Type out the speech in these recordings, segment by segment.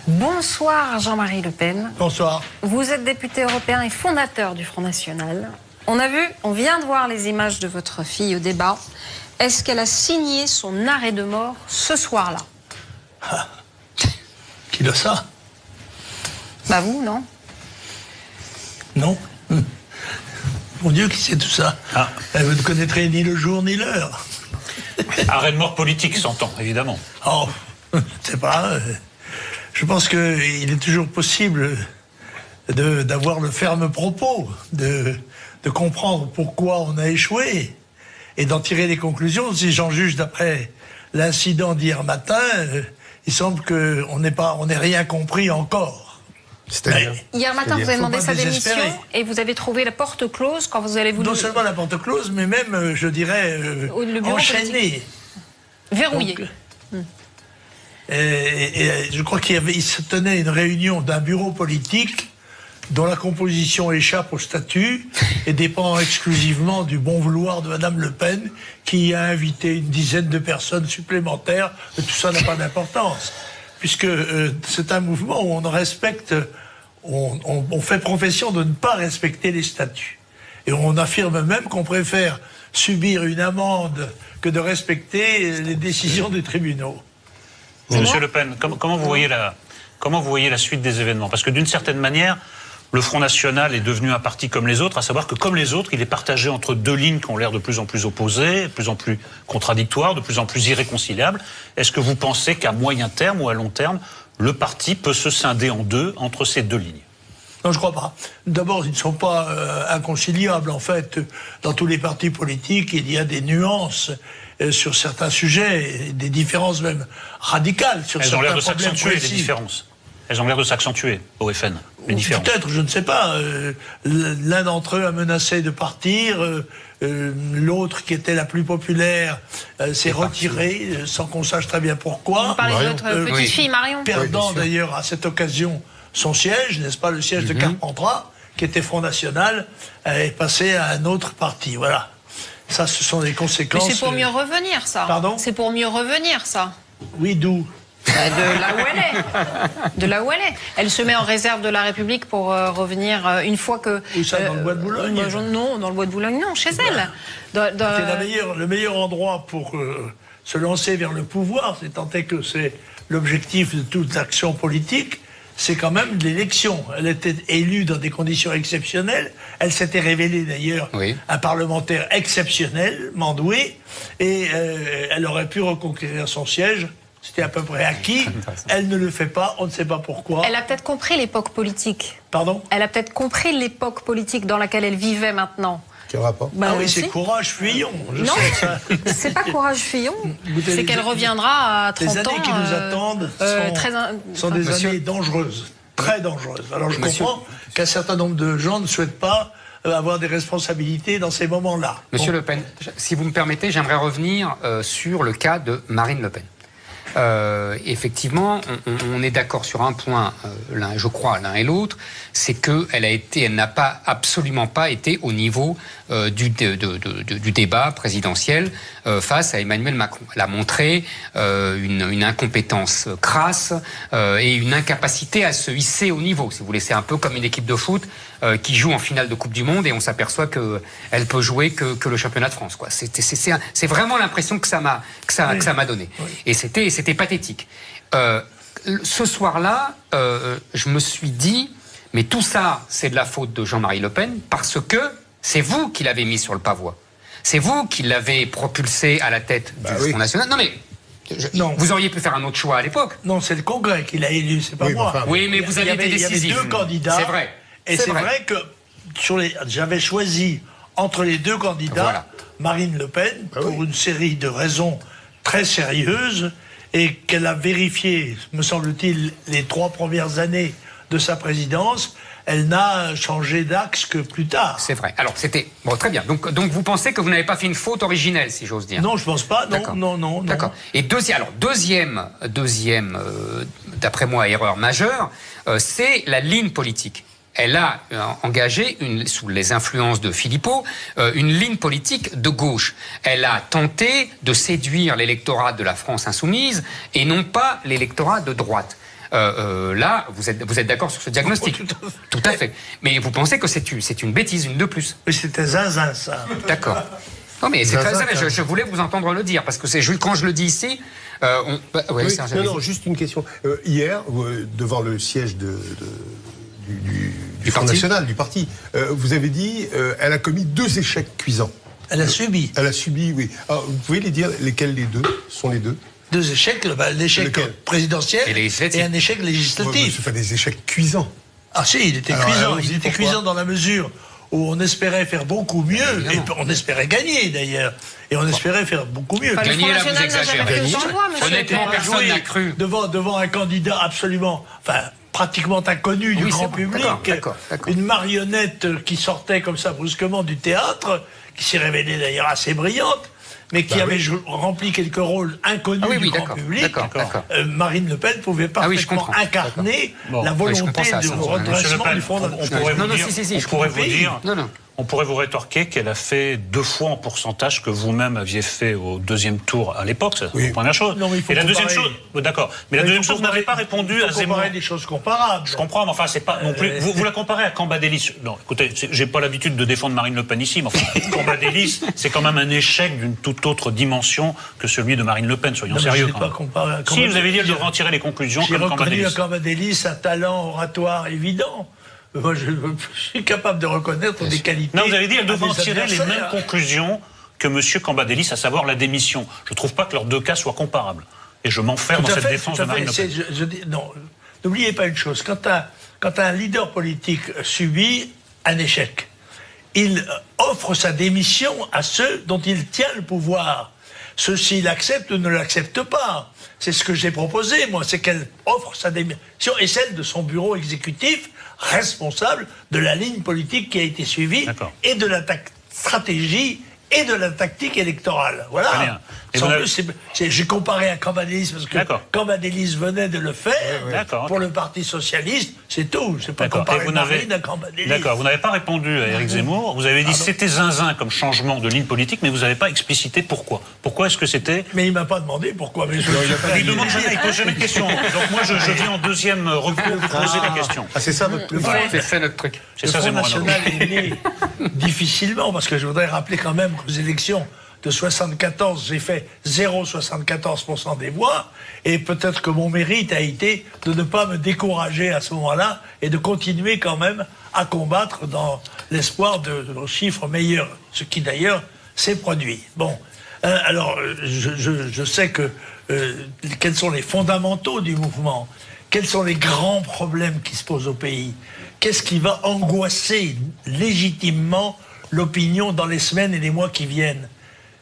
Bonsoir Jean-Marie Le Pen. Bonsoir. Vous êtes député européen et fondateur du Front National. On vient de voir les images de votre fille au débat. Est-ce qu'elle a signé son arrêt de mort ce soir-là? Qui le sait? Bah vous, non? Non. Mon Dieu, qui sait tout ça? Vous ne connaîtrez ni le jour ni l'heure. Arrêt de mort politique, s'entend, évidemment. Oh, je ne sais pas. Je pense qu'il est toujours possible d'avoir le ferme propos, de comprendre pourquoi on a échoué et d'en tirer des conclusions. Si j'en juge d'après l'incident d'hier matin, il semble qu'on n'ait rien compris encore. Hier matin, vous avez demandé sa démission et vous avez trouvé la porte close quand vous allez vous... Non seulement la porte close, mais même, je dirais, enchaînée. Verrouillée. Et je crois qu'il se tenait une réunion d'un bureau politique dont la composition échappe au statut et dépend exclusivement du bon vouloir de Madame Le Pen, qui a invité une dizaine de personnes supplémentaires. Tout ça n'a pas d'importance, puisque c'est un mouvement où on respecte, on fait profession de ne pas respecter les statuts. Et on affirme même qu'on préfère subir une amende que de respecter les décisions des tribunaux. Monsieur Le Pen, comment vous voyez la suite des événements? Parce que d'une certaine manière, le Front National est devenu un parti comme les autres, à savoir que comme les autres, il est partagé entre deux lignes qui ont l'air de plus en plus opposées, de plus en plus contradictoires, de plus en plus irréconciliables. Est-ce que vous pensez qu'à moyen terme ou à long terme, le parti peut se scinder en deux entre ces deux lignes? Non, je crois pas. D'abord, ils ne sont pas inconciliables. En fait, dans tous les partis politiques, il y a des nuances sur certains sujets, des différences même radicales sur certains problèmes précis. Elles ont l'air de s'accentuer, les différences. Elles ont l'air de s'accentuer au FN, les différences. Peut-être, je ne sais pas. L'un d'entre eux a menacé de partir. L'autre, qui était la plus populaire, s'est retiré, sans qu'on sache très bien pourquoi. Vous parlez de votre petite fille, Marion. Perdant d'ailleurs à cette occasion son siège, n'est-ce pas, le siège de Carpentras, qui était Front National, est passé à un autre parti. Voilà. Ça, ce sont des conséquences... Mais c'est pour mieux revenir, ça. Pardon? C'est pour mieux revenir, ça. Oui, d'où? De là où elle est. De là où elle est. Elle se met en réserve de la République pour revenir une fois que... Où ça, dans le bois de Boulogne? Non, dans le bois de Boulogne, non, chez elle. C'est le meilleur endroit pour se lancer vers le pouvoir, c'est tant est que c'est l'objectif de toute action politique, c'est quand même l'élection. Elle était élue dans des conditions exceptionnelles. Elle s'était révélée d'ailleurs un parlementaire exceptionnellement doué. Et elle aurait pu reconquérir son siège. C'était à peu près acquis. Elle ne le fait pas. On ne sait pas pourquoi. Elle a peut-être compris l'époque politique. Pardon? Elle a peut-être compris l'époque politique dans laquelle elle vivait maintenant. Quel rapport? Ah oui, c'est Courage Fillon. Non, c'est pas Courage Fillon. C'est qu'elle reviendra à 30 ans. Les années qui nous attendent sont des années dangereuses, très dangereuses. Alors je comprends qu'un certain nombre de gens ne souhaitent pas avoir des responsabilités dans ces moments-là. Monsieur Le Pen, si vous me permettez, j'aimerais revenir sur le cas de Marine Le Pen. Effectivement, on est d'accord sur un point, je crois, l'un et l'autre, c'est qu'elle n'a absolument pas été au niveau du débat présidentiel face à Emmanuel Macron. Elle a montré une incompétence crasse et une incapacité à se hisser au niveau. Si vous voulez, c'est un peu comme une équipe de foot qui joue en finale de Coupe du Monde et on s'aperçoit qu'elle peut jouer que le championnat de France, quoi. C'est vraiment l'impression que ça m'a donné. Oui. Et c'était pathétique. Ce soir-là, je me suis dit, mais tout ça, c'est de la faute de Jean-Marie Le Pen parce que c'est vous qui l'avez mis sur le pavois. C'est vous qui l'avez propulsé à la tête du Front National. Non mais... Non. Vous auriez pu faire un autre choix à l'époque. Non, c'est le Congrès qui l'a élu, c'est pas moi. Oui, mais vous avez été décisif. Il y avait deux candidats. C'est vrai. Et c'est vrai que j'avais choisi entre les deux candidats Marine Le Pen pour une série de raisons très sérieuses et qu'elle a vérifié, me semble-t-il, les 3 premières années de sa présidence. Elle n'a changé d'axe que plus tard. C'est vrai. Alors, c'était... Bon, très bien. Donc vous pensez que vous n'avez pas fait une faute originelle, si j'ose dire? Non, je pense pas. Non. D'accord. Et deuxième, d'après moi, erreur majeure, c'est la ligne politique. Elle a engagé, sous les influences de Philippot, une ligne politique de gauche. Elle a tenté de séduire l'électorat de la France insoumise et non pas l'électorat de droite. Là, vous êtes d'accord sur ce diagnostic? Tout à fait. Mais vous pensez que c'est une bêtise, une de plus? Mais c'était zinzin, ça. D'accord. Non, mais c'est très vrai. Je voulais vous entendre le dire, parce que quand je le dis ici, non, juste une question. Hier, devant le siège du Front National, du parti, vous avez dit elle a commis 2 échecs cuisants. Elle a subi. Elle a subi, oui. Alors, vous pouvez les dire lesquels les deux sont les deux? 2 échecs, l'échec présidentiel et un échec législatif. Ce sont des échecs cuisants. Ah si, il était cuisant. Il était cuisant dans la mesure où on espérait faire beaucoup mieux, et on espérait gagner d'ailleurs, et on espérait faire beaucoup mieux. Enfin, le Front Gagner, là, vous National n'a jamais exagérez. cru son voix, monsieur. Honnêtement, personne n'a cru. Devant un candidat absolument, pratiquement inconnu du grand public, d'accord. une marionnette qui sortait comme ça brusquement du théâtre, qui s'est révélée d'ailleurs assez brillante, mais qui avait rempli quelques rôles inconnus du grand public. Marine Le Pen pouvait parfaitement incarner la volonté de redressement du Front National. On pourrait vous rétorquer qu'elle a fait 2 fois en pourcentage que vous-même aviez fait au 2e tour à l'époque. C'est la première chose. Non, mais il faut et la comparer. deuxième chose, d'accord. Mais la deuxième chose, vous n'avez pas répondu à Zemmour. Comparer des choses comparables. Je comprends, mais enfin, c'est pas non plus. Vous la comparez à Cambadélis. Non, écoutez, j'ai pas l'habitude de défendre Marine Le Pen ici, mais enfin, Cambadélis, c'est quand même un échec d'une toute autre dimension que celui de Marine Le Pen. Soyons sérieux. Pas comparé à si vous avez dit, elle devrait en tirer les conclusions comme Cambadélis. J'ai reconnu à Cambadélis un talent oratoire évident. Moi, je suis capable de reconnaître des qualités. Non, vous avez dit, elle devrait en tirer les mêmes conclusions que M. Cambadélis, à savoir la démission. Je ne trouve pas que leurs 2 cas soient comparables. Et je m'enferme dans cette défense de Marine Le Pen. Non, n'oubliez pas une chose. Quand un leader politique subit un échec, il offre sa démission à ceux dont il tient le pouvoir. Ceux-ci l'acceptent ou ne l'acceptent pas. C'est ce que j'ai proposé, moi, c'est qu'elle offre sa démission et celle de son bureau exécutif responsable de la ligne politique qui a été suivie et de la stratégie et de la tactique électorale. Voilà. J'ai comparé à Cambadélis parce que Cambadélis venait de le faire pour le Parti Socialiste, c'est tout. C'est pas comparer Marine à Cambadélis. D'accord, vous n'avez pas répondu à Éric Zemmour. Vous avez dit c'était zinzin comme changement de ligne politique, mais vous n'avez pas explicité pourquoi. Pourquoi est-ce que c'était... Mais il m'a pas demandé pourquoi. Mais il demande jamais, il pose jamais de questions. Donc moi, je viens en 2e recours pour poser la question. Ah, c'est ça votre plus C'est notre truc. Le Front National est né difficilement, parce que je voudrais rappeler quand même qu'aux élections de 74, j'ai fait 0,74% des voix, et peut-être que mon mérite a été de ne pas me décourager à ce moment-là et de continuer quand même à combattre dans l'espoir de chiffres meilleurs, ce qui d'ailleurs s'est produit. Bon, alors je sais que quels sont les fondamentaux du mouvement, quels sont les grands problèmes qui se posent au pays, qu'est-ce qui va angoisser légitimement l'opinion dans les semaines et les mois qui viennent.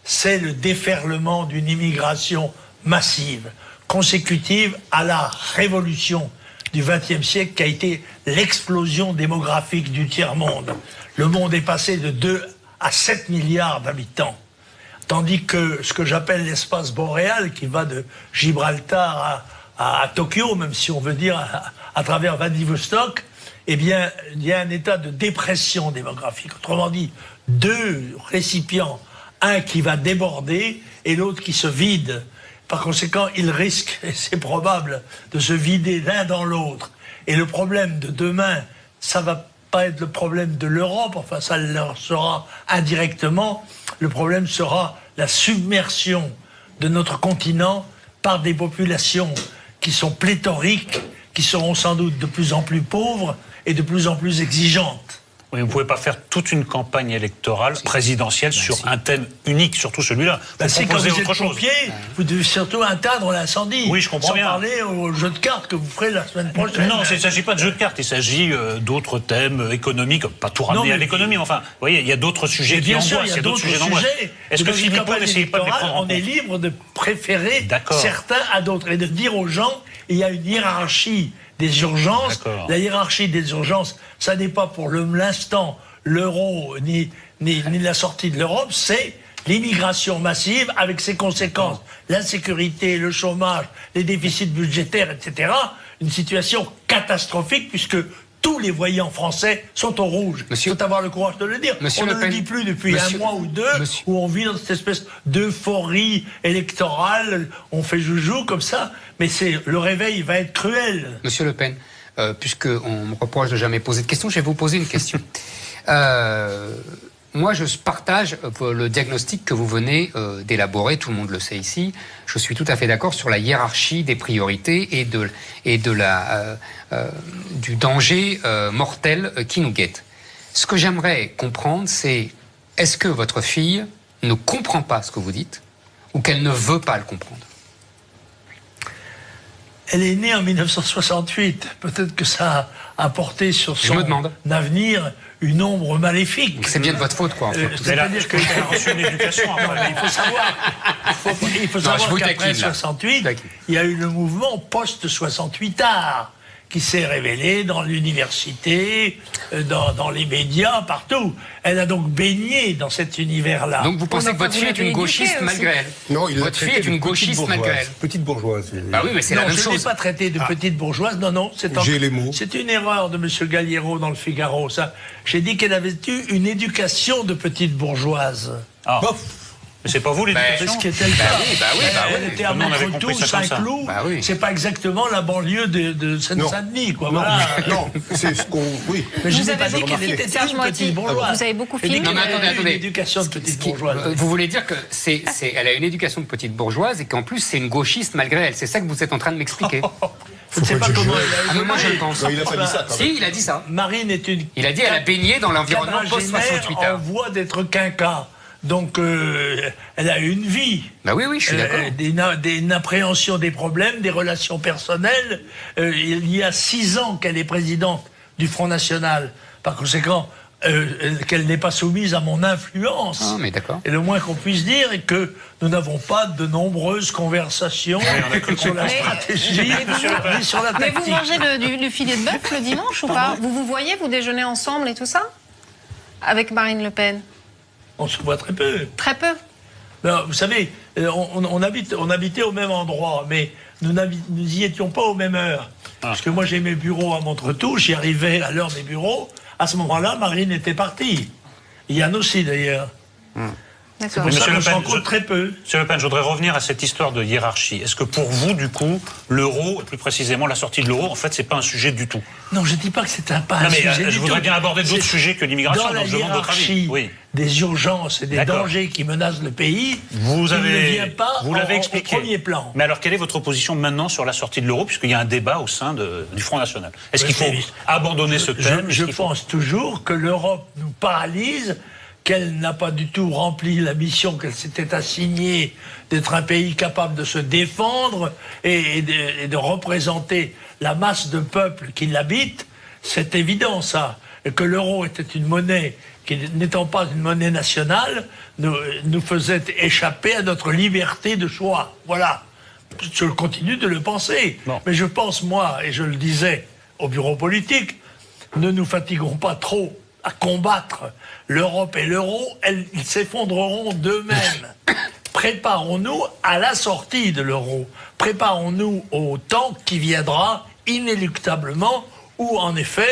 C'est le déferlement d'une immigration massive, consécutive à la révolution du XXe siècle qui a été l'explosion démographique du tiers-monde. Le monde est passé de 2 à 7 milliards d'habitants. Tandis que ce que j'appelle l'espace boréal, qui va de Gibraltar à Tokyo, même si on veut dire à travers Vladivostok, eh bien, il y a un état de dépression démographique. Autrement dit, 2 récipients, un qui va déborder et l'autre qui se vide. Par conséquent, ils risquent, et c'est probable, de se vider l'un dans l'autre. Et le problème de demain, ça va pas être le problème de l'Europe, enfin ça leur sera indirectement, le problème sera la submersion de notre continent par des populations qui sont pléthoriques, qui seront sans doute de plus en plus pauvres et de plus en plus exigeantes. Oui, vous ne pouvez pas faire toute une campagne électorale présidentielle sur un thème unique, surtout celui-là. C'est quand vous êtes pompier, vous devez surtout éteindre l'incendie. Oui, je comprends bien. Sans parler au jeu de cartes que vous ferez la semaine prochaine. Non, il ne s'agit pas de jeu de cartes, il s'agit d'autres thèmes économiques, pas tout ramener à l'économie, mais enfin, vous voyez, il y a d'autres sujets qui angoissent, il y a d'autres sujets d'angoisse. Est-ce que Philippot n'essayait pas de les prendre en compte ? On est libre de préférer certains à d'autres et de dire aux gens, il y a une hiérarchie des urgences. La hiérarchie des urgences, ça n'est pas pour l'instant l'euro ni la sortie de l'Europe, c'est l'immigration massive avec ses conséquences, l'insécurité, le chômage, les déficits budgétaires, etc. Une situation catastrophique puisque tous les voyants français sont au rouge. Il faut avoir le courage de le dire. On ne le dit plus depuis un mois ou deux, où on vit dans cette espèce d'euphorie électorale. On fait joujou comme ça, mais le réveil va être cruel. Monsieur Le Pen, puisqu'on me reproche de jamais poser de questions, je vais vous poser une question. Moi, je partage le diagnostic que vous venez d'élaborer, tout le monde le sait ici. Je suis tout à fait d'accord sur la hiérarchie des priorités et du danger mortel qui nous guette. Ce que j'aimerais comprendre, c'est est-ce que votre fille ne comprend pas ce que vous dites ou qu'elle ne veut pas le comprendre? Elle est née en 1968. Peut-être que ça a apporté sur son avenir une ombre maléfique. C'est bien de votre faute, quoi. En fait. C'est-à-dire qu'elle a reçu une éducation. Il faut savoir qu'après 68, il y a eu le mouvement post-68 art qui s'est révélé dans l'université, dans les médias, partout. Elle a donc baigné dans cet univers-là. Donc vous pensez que votre fille est une gauchiste malgré elle? Non, votre fille est une gauchiste malgré elle. Petite bourgeoise. Bah oui, mais c'est la même chose. Je ne l'ai pas traitée de petite bourgeoise. Non, j'ai les mots. C'est une erreur de M. Galliero dans le Figaro. J'ai dit qu'elle avait eu une éducation de petite bourgeoise. Ah. Mais c'est pas vous l'éducation? Ce qui était le cas. Elle était à Montretout, Saint-Cloud. C'est pas exactement la banlieue de Seine-Saint-Denis, quoi. Non, c'est ce qu'on... Oui. Mais je n'ai pas dit qu'elle était une petite bourgeoise. Vous avez beaucoup filmé. Non, mais attendez. Une éducation de petite bourgeoise. Vous voulez dire que elle a une éducation de petite bourgeoise et qu'en plus c'est une gauchiste malgré elle. C'est ça que vous êtes en train de m'expliquer. Je ne sais pas comment elle a eu. Moi je le pense. Non, il n'a pas dit ça. Si, il a dit ça. Marine est une... Il a dit elle a baigné dans l'environnement post-68 en voie d'être quinquat. Donc, elle a eu une vie. Bah oui, je suis d'accord. Une appréhension des problèmes, des relations personnelles. Il y a 6 ans qu'elle est présidente du Front National. Par conséquent, qu'elle n'est pas soumise à mon influence. Ah, mais d'accord. Et le moins qu'on puisse dire est que nous n'avons pas de nombreuses conversations sur la stratégie ni sur la tactique. Mais vous mangez du filet de bœuf le dimanche ou pas? Vous voyez, vous déjeunez ensemble et tout ça? Avec Marine Le Pen? On se voit très peu. Très peu. Non, vous savez, on habitait au même endroit, mais nous n'y étions pas aux mêmes heures. Parce que moi, j'ai mes bureaux à Montretout, j'y arrivais à l'heure des bureaux. À ce moment-là, Marine était partie. Yann aussi, d'ailleurs. C'est pour ça qu'on se rencontre très peu. Monsieur Le Pen, je voudrais revenir à cette histoire de hiérarchie. Est-ce que pour vous, du coup, l'euro, et plus précisément la sortie de l'euro, en fait, c'est pas un sujet du tout? Non, je ne dis pas que c'est pas un sujet du tout. Je voudrais bien aborder d'autres sujets que l'immigration. Dans la hiérarchie des urgences et des dangers qui menacent le pays, il ne vient pas au premier plan. Mais alors, quelle est votre position maintenant sur la sortie de l'euro, puisqu'il y a un débat au sein du Front National? Est-ce qu'il faut abandonner ce thème? Je pense toujours que l'Europe nous paralyse, qu'elle n'a pas du tout rempli la mission qu'elle s'était assignée d'être un pays capable de se défendre et de représenter la masse de peuple qui l'habite. C'est évident, ça. Et que l'euro était une monnaie qui, n'étant pas une monnaie nationale, nous faisait échapper à notre liberté de choix. Voilà. Je continue de le penser. Non. Mais je pense, moi, et je le disais au bureau politique, ne nous fatiguons pas trop à combattre l'Europe et l'euro, ils s'effondreront d'eux-mêmes. Préparons-nous à la sortie de l'euro. Préparons-nous au temps qui viendra inéluctablement où, en effet,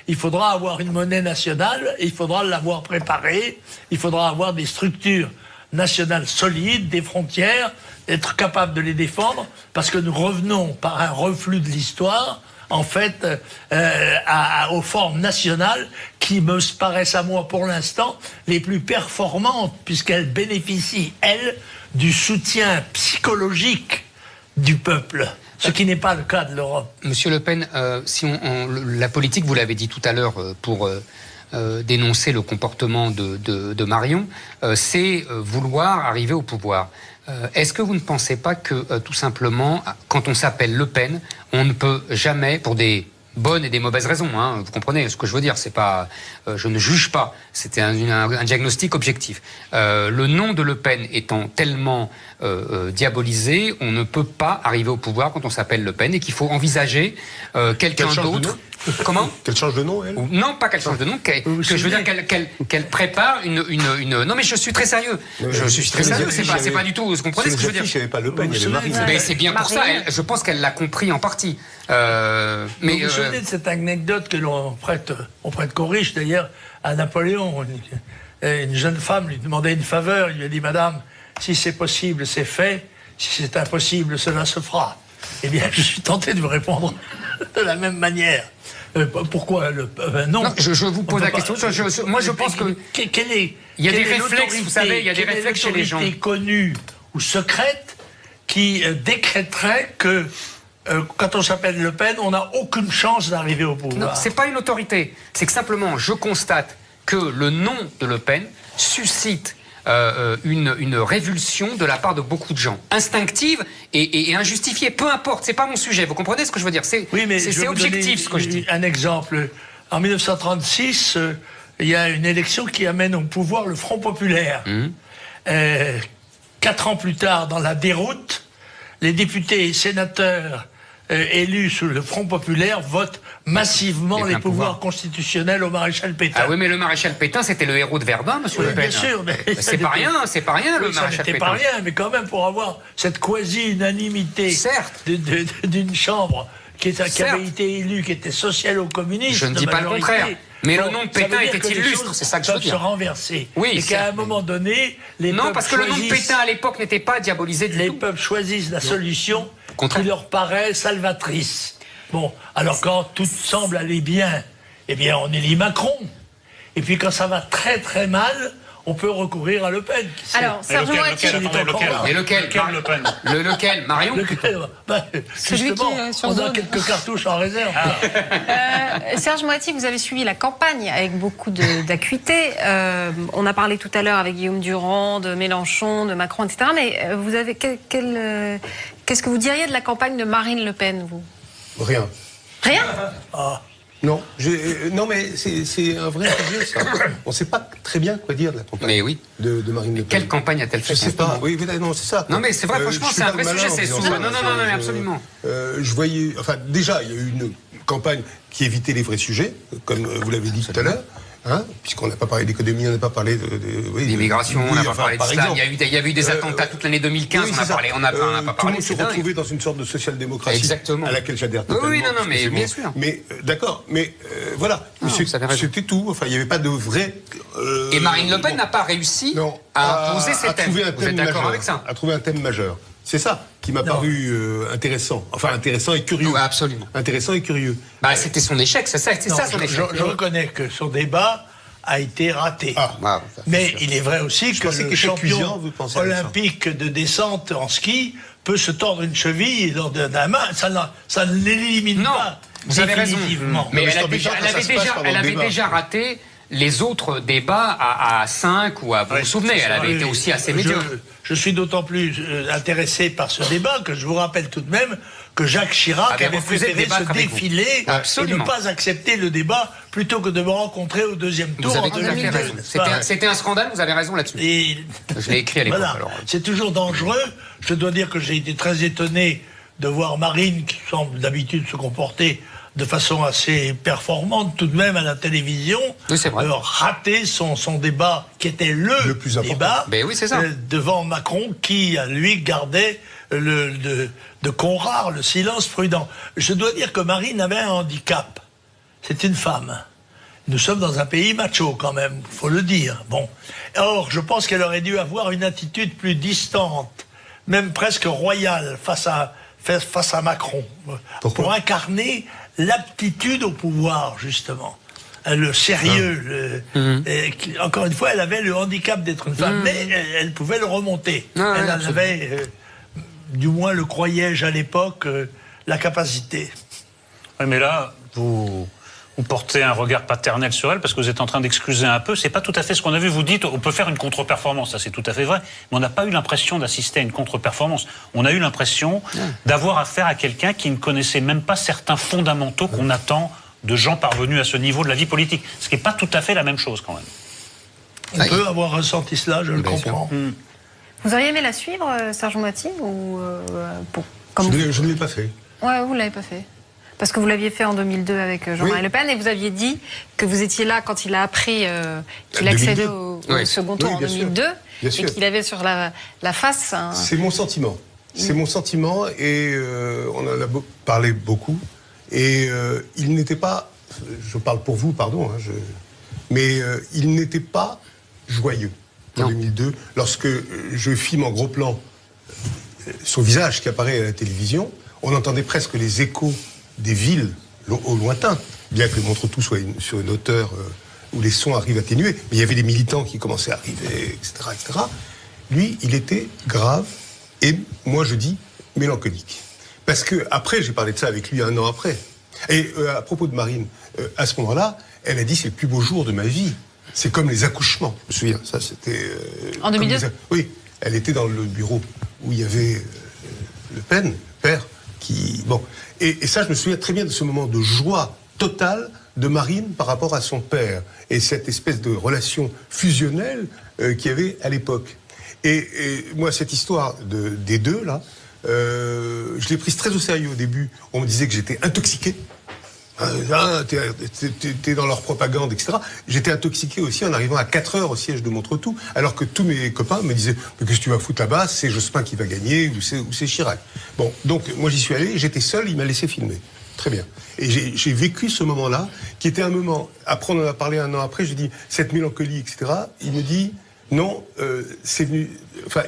il faudra avoir une monnaie nationale, il faudra l'avoir préparée, il faudra avoir des structures nationales solides, des frontières, être capable de les défendre, parce que nous revenons par un reflux de l'histoire en fait, aux formes nationales qui me paraissent à moi, pour l'instant, les plus performantes, puisqu'elles bénéficient, elles, du soutien psychologique du peuple, ce qui n'est pas le cas de l'Europe. Monsieur Le Pen, la politique, vous l'avez dit tout à l'heure, pour dénoncer le comportement de Marion, c'est vouloir arriver au pouvoir. Est-ce que vous ne pensez pas que, tout simplement, quand on s'appelle Le Pen, on ne peut jamais, pour des bonnes et des mauvaises raisons, hein, vous comprenez ce que je veux dire, c'est pas, je ne juge pas, c'était un diagnostic objectif. Le nom de Le Pen étant tellement diabolisé, on ne peut pas arriver au pouvoir quand on s'appelle Le Pen et qu'il faut envisager quelqu'un d'autre. Comment? Qu'elle change de nom, elle? Non, pas qu'elle change de nom, je veux dire qu'elle prépare une... Non, mais je suis très sérieux. Je suis très sérieux, c'est pas du tout... Vous comprenez ce que je veux dire? Il n'y avait pas Le Pen, il y avait Marine. Mais c'est bien pour ça, je pense qu'elle l'a compris en partie. Mais vous vous souvenez de cette anecdote que l'on prête Corrige d'ailleurs à Napoléon. Une jeune femme lui demandait une faveur, il lui a dit: Madame, si c'est possible, c'est fait, si c'est impossible, cela se fera. Eh bien, je suis tenté de vous répondre de la même manière. Pourquoi non, je vous pose la question. Moi, je pense que... Il y a des réflexes, vous savez, il y a des réflexes chez les gens. L'autorité connue ou secrète qui décréterait que quand on s'appelle Le Pen, on n'a aucune chance d'arriver au pouvoir. Non, c'est pas une autorité. C'est que simplement, je constate que le nom de Le Pen suscite une révulsion de la part de beaucoup de gens, instinctive et injustifiée. Peu importe, c'est pas mon sujet. Vous comprenez ce que je veux dire? C'est objectif ce que je dis. Un exemple. En 1936, il y a une élection qui amène au pouvoir le Front populaire. 4 ans plus tard, dans la déroute, les députés et sénateurs élus sous le Front populaire votent massivement les pouvoirs constitutionnels au maréchal Pétain. Ah oui, mais le maréchal Pétain, c'était le héros de Verdun, monsieur Le Pen. Bien sûr, mais c'est pas rien, le maréchal Pétain. C'était pas rien, mais quand même pour avoir cette quasi-unanimité d'une chambre qui avait été élue, qui était socialo-communiste. Je ne dis pas le contraire. Mais le nom de Pétain était illustre, c'est ça que je veux dire. Se renverser. Oui, et qu'à un moment donné, les non, peuples parce que le nom de Pétain à l'époque n'était pas diabolisé du tout. Les peuples choisissent la solution qui leur paraît salvatrice. Bon, alors quand tout semble aller bien, eh bien on élit Macron. Et puis quand ça va très très mal, on peut recourir à Le Pen. Alors, Serge Moati. Mais lequel Le Pen. Lequel Marion? Justement, on a quelques cartouches en réserve. Serge Moati, vous avez suivi la campagne avec beaucoup d'acuité. On a parlé tout à l'heure avec Guillaume Durand, de Mélenchon, de Macron, etc. Mais vous avez qu'est-ce que vous diriez de la campagne de Marine Le Pen, vous? Rien. Rien? Non, non, mais c'est un vrai sujet, ça. On ne sait pas très bien quoi dire de la campagne de Marine Le Pen. Quelle campagne a-t-elle fait? Je ne sais pas. Oui, non, c'est ça. Non, mais c'est vrai, franchement, c'est un vrai sujet. Non, mais absolument. Je voyais... Enfin, déjà, il y a eu une campagne qui évitait les vrais sujets, comme vous l'avez dit tout à l'heure. Hein, puisqu'on n'a pas parlé d'économie, on n'a pas parlé d'immigration, on n'a pas parlé d'islam. Il y a eu des attentats toute l'année 2015, on n'a pas parlé. Tout le monde se retrouvait dans une sorte de social-démocratie à laquelle j'adhère totalement. Oui, non, mais bien sûr. Mais d'accord, mais voilà, c'était tout. Enfin, il n'y avait pas de vrai... Et Marine Le Pen n'a pas réussi à imposer ses thèmes. Vous êtes d'accord avec ça? À trouver un thème majeur. C'est ça qui m'a paru intéressant. Enfin, intéressant et curieux. Oui, absolument. Intéressant et curieux. Bah, c'était son échec, c'est ça son échec. Je reconnais que son débat a été raté. Mais il est vrai aussi que le champion olympique de descente en ski peut se tordre une cheville dans la main. Ça ne l'élimine pas. Vous avez raison. Mais elle avait déjà raté les autres débats à 5 ou à... Vous vous souvenez, elle avait été aussi assez médiocre. Je suis d'autant plus intéressé par ce débat que je vous rappelle tout de même que Jacques Chirac avait préféré se défiler et ne pas accepter le débat plutôt que de me rencontrer au deuxième tour. Vous avez tout à fait raison. C'était un scandale, vous avez raison là-dessus. Je l'ai écrit à l'époque. Voilà. C'est toujours dangereux. Je dois dire que j'ai été très étonné de voir Marine, qui semble d'habitude se comporter de façon assez performante tout de même à la télévision, rater son débat qui était le plus débat devant Macron qui, lui, gardait de Conrart le silence prudent. Je dois dire que Marine avait un handicap. C'est une femme. Nous sommes dans un pays macho quand même, il faut le dire. Bon. Or, je pense qu'elle aurait dû avoir une attitude plus distante, même presque royale face à Macron, pour incarner l'aptitude au pouvoir, justement. Le sérieux. Encore une fois, elle avait le handicap d'être une femme, mais elle pouvait le remonter. Elle en avait, du moins le croyais-je à l'époque, la capacité. Oui, mais là, vous portez un regard paternel sur elle parce que vous êtes en train d'excuser un peu. C'est pas tout à fait ce qu'on a vu. Vous dites, on peut faire une contre-performance. Ça, c'est tout à fait vrai. Mais on n'a pas eu l'impression d'assister à une contre-performance. On a eu l'impression d'avoir affaire à quelqu'un qui ne connaissait même pas certains fondamentaux qu'on attend de gens parvenus à ce niveau de la vie politique. Ce qui n'est pas tout à fait la même chose, quand même. On peut avoir ressenti cela, je le comprends. Vous auriez aimé la suivre, Serge Moati, ou je ne l'ai pas fait. Ouais, vous ne l'avez pas fait. Parce que vous l'aviez fait en 2002 avec Jean-Marie Le Pen et vous aviez dit que vous étiez là quand il a appris qu'il accédait au second tour en 2002 et qu'il avait sur la face un... C'est mon sentiment. C'est mon sentiment et on en a parlé beaucoup. Et il n'était pas, je parle pour vous, pardon, mais il n'était pas joyeux en 2002 lorsque je filme en gros plan son visage qui apparaît à la télévision. On entendait presque les échos des villes au lointain, bien que Montretout soit sur une hauteur où les sons arrivent atténués. Mais il y avait des militants qui commençaient à arriver, etc., etc. Lui, il était grave et, moi je dis, mélancolique. Parce que après, j'ai parlé de ça avec lui 1 an après. Et à propos de Marine, à ce moment-là, elle a dit c'est le plus beau jour de ma vie. C'est comme les accouchements. Je me souviens, ça c'était... en 2002 Oui, elle était dans le bureau où il y avait Le Pen, le père, qui... Bon. Et ça, je me souviens très bien de ce moment de joie totale de Marine par rapport à son père. Et cette espèce de relation fusionnelle qu'il y avait à l'époque. Et moi, cette histoire des deux, là, je l'ai prise très au sérieux au début. On me disait que j'étais intoxiqué. T'es dans leur propagande, etc. J'étais intoxiqué aussi en arrivant à 4 heures au siège de Montretout, alors que tous mes copains me disaient « Mais qu'est-ce que tu vas foutre là-bas? C'est Jospin qui va gagner ou c'est Chirac. » Bon, donc moi j'y suis allé, j'étais seul, il m'a laissé filmer. Très bien. Et j'ai vécu ce moment-là, qui était un moment... Après, on en a parlé 1 an après, j'ai dit « Cette mélancolie, etc. » Il me dit... Non, c'est venu... Enfin,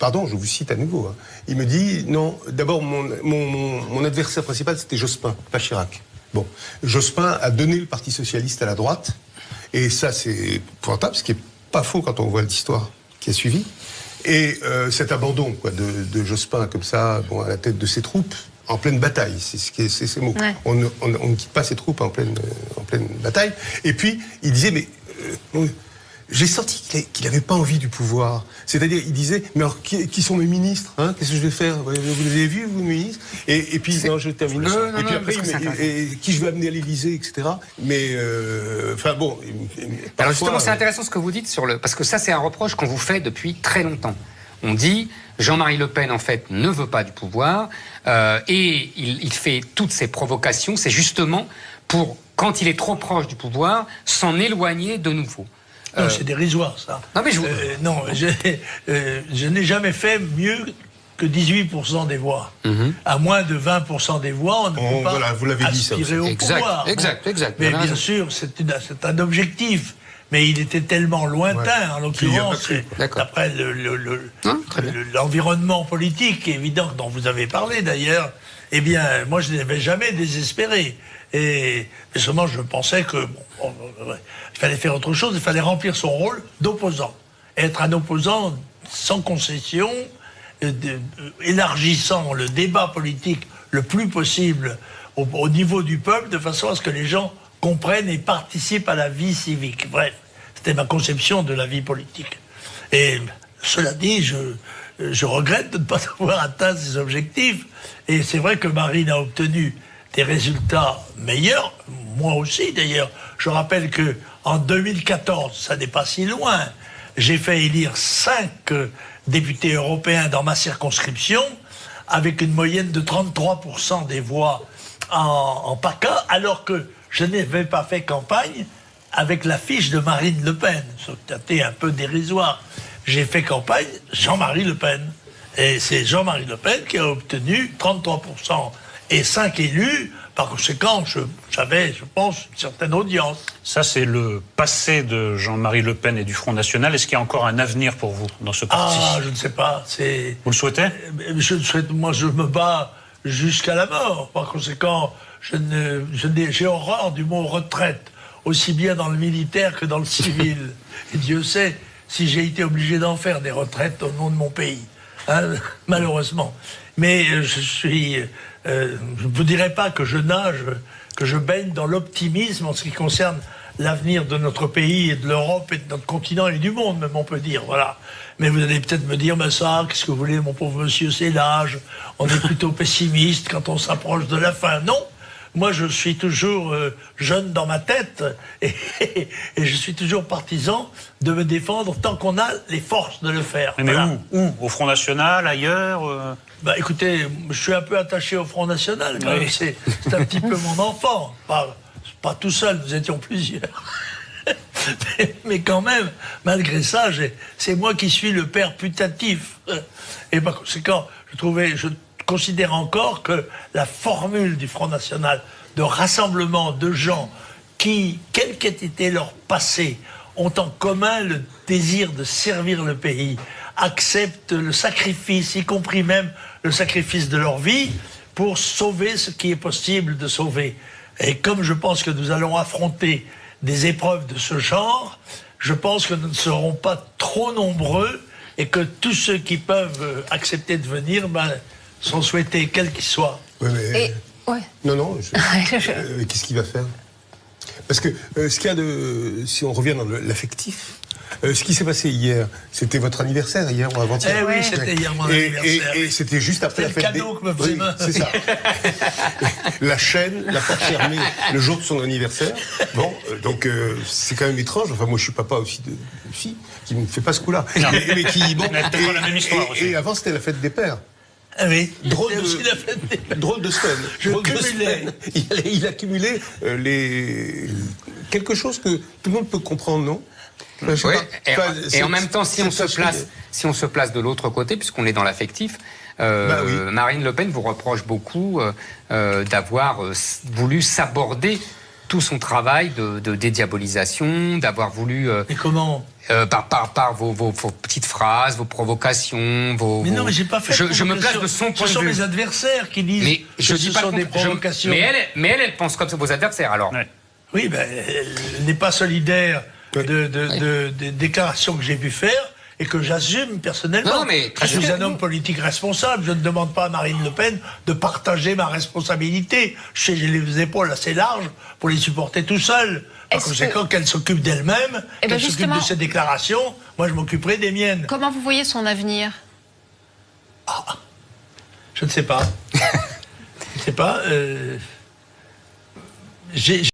pardon, je vous cite à nouveau. Hein. Il me dit, non, d'abord, mon adversaire principal, c'était Jospin, pas Chirac. Bon, Jospin a donné le Parti Socialiste à la droite, et ça, c'est pointable, ce qui n'est pas faux quand on voit l'histoire qui a suivi. Et cet abandon quoi, de Jospin, comme ça, bon, à la tête de ses troupes, en pleine bataille, c'est ces mots. Ouais. On ne quitte pas ses troupes en pleine bataille. Et puis, il disait, mais... j'ai senti qu'il n'avait pas envie du pouvoir. C'est-à-dire, il disait, mais alors, qui sont mes ministres, hein? Qu'est-ce que je vais faire? Vous les avez vus, vous, mes ministres? Et puis, non, je termine. Et puis après, qui je vais amener à l'Élysée, etc. Mais, enfin bon... Parfois, alors justement, c'est intéressant ce que vous dites parce que ça, c'est un reproche qu'on vous fait depuis très longtemps. On dit, Jean-Marie Le Pen, en fait, ne veut pas du pouvoir, et il fait toutes ces provocations, c'est justement pour, quand il est trop proche du pouvoir, s'en éloigner de nouveau. Non, c'est dérisoire, ça. Non, mais je n'ai jamais fait mieux que 18% des voix. À moins de 20% des voix, on ne peut pas vous l'avez aspirer dit, ça au pouvoir. Exact. Mais bien sûr, c'est un objectif. Mais il était tellement lointain, en l'occurrence, d'après l'environnement politique évident dont vous avez parlé d'ailleurs. Eh bien, moi, je n'avais jamais désespéré. Et seulement, je pensais que il fallait faire autre chose, il fallait remplir son rôle d'opposant. Être un opposant sans concession, élargissant le débat politique le plus possible au niveau du peuple, de façon à ce que les gens comprennent et participent à la vie civique. Bref, c'était ma conception de la vie politique. Et cela dit, je regrette de ne pas avoir atteint ces objectifs. Et c'est vrai que Marine a obtenu des résultats meilleurs, moi aussi d'ailleurs. Je rappelle que en 2014, ça n'est pas si loin, j'ai fait élire 5 députés européens dans ma circonscription, avec une moyenne de 33% des voix en PACA, alors que je n'avais pas fait campagne avec l'affiche de Marine Le Pen. C'était un peu dérisoire. J'ai fait campagne Jean-Marie Le Pen. Et c'est Jean-Marie Le Pen qui a obtenu 33% et 5 élus. Par conséquent, j'avais, je pense, une certaine audience. Ça, c'est le passé de Jean-Marie Le Pen et du Front National. Est-ce qu'il y a encore un avenir pour vous dans ce parti? Ah, je ne sais pas. Vous le souhaitez? Moi, je me bats jusqu'à la mort. Par conséquent, j'ai horreur du mot retraite, aussi bien dans le militaire que dans le civil. Et Dieu sait si j'ai été obligé d'en faire des retraites au nom de mon pays. Hein, malheureusement. Mais je ne vous dirai pas que je nage, que je baigne dans l'optimisme en ce qui concerne l'avenir de notre pays et de l'Europe et de notre continent et du monde, même on peut dire, voilà. Mais vous allez peut-être me dire, mais ça, qu'est-ce que vous voulez, mon pauvre monsieur, c'est l'âge, on est plutôt pessimiste quand on s'approche de la fin. Non, moi je suis toujours jeune dans ma tête et je suis toujours partisan de me défendre tant qu'on a les forces de le faire. Mais voilà. Où au Front National, ailleurs Bah écoutez, je suis un peu attaché au Front National, quand même. C'est un petit peu mon enfant. Pas tout seul, nous étions plusieurs. Mais quand même, malgré ça, c'est moi qui suis le père putatif. Et par conséquent, je considère encore que la formule du Front National de rassemblement de gens qui, quel qu'ait été leur passé, ont en commun le désir de servir le pays, acceptent le sacrifice, y compris même le sacrifice de leur vie, pour sauver ce qui est possible de sauver. Et comme je pense que nous allons affronter des épreuves de ce genre, je pense que nous ne serons pas trop nombreux et que tous ceux qui peuvent accepter de venir sont souhaités, quels qu'ils soient. Ouais, mais... Ouais. Non, qu'est-ce qu'il va faire? Parce que ce qu'il y a de... Si on revient dans l'affectif, ce qui s'est passé hier, c'était votre anniversaire hier ou avant-hier? Oui, c'était hier mon anniversaire. Et c'était juste après la fête le cadeau que me faisait c'est ça. La chaîne, la porte fermée, le jour de son anniversaire. Bon, donc c'est quand même étrange. Enfin, moi, je suis papa aussi de fille qui ne fait pas ce coup-là. Mais qui, bon, peut-être la même histoire aussi. Et avant, c'était la fête des pères. Ah oui, Drôle de semaine. Il a cumulé quelque chose que tout le monde peut comprendre, non? Oui, et en même temps, si on se place de l'autre côté, puisqu'on est dans l'affectif, Marine Le Pen vous reproche beaucoup d'avoir voulu s'aborder tout son travail de dédiabolisation, d'avoir voulu... Mais comment par vos petites phrases, vos provocations, Mais non, mais j'ai pas fait je me place de son point de vue. Ce sont mes adversaires qui disent que ce sont des provocations. Mais elle pense comme ça, vos adversaires, alors. Ouais. Oui, elle n'est pas solidaire des déclarations que j'ai pu faire et que j'assume personnellement. Non, mais je suis un homme politique responsable. Je ne demande pas à Marine Le Pen de partager ma responsabilité. J'ai les épaules assez larges pour les supporter tout seul. Par conséquent, qu'elle s'occupe d'elle-même, qu'elle s'occupe de ses déclarations, moi je m'occuperai des miennes. Comment vous voyez son avenir? Je ne sais pas. Je ne sais pas.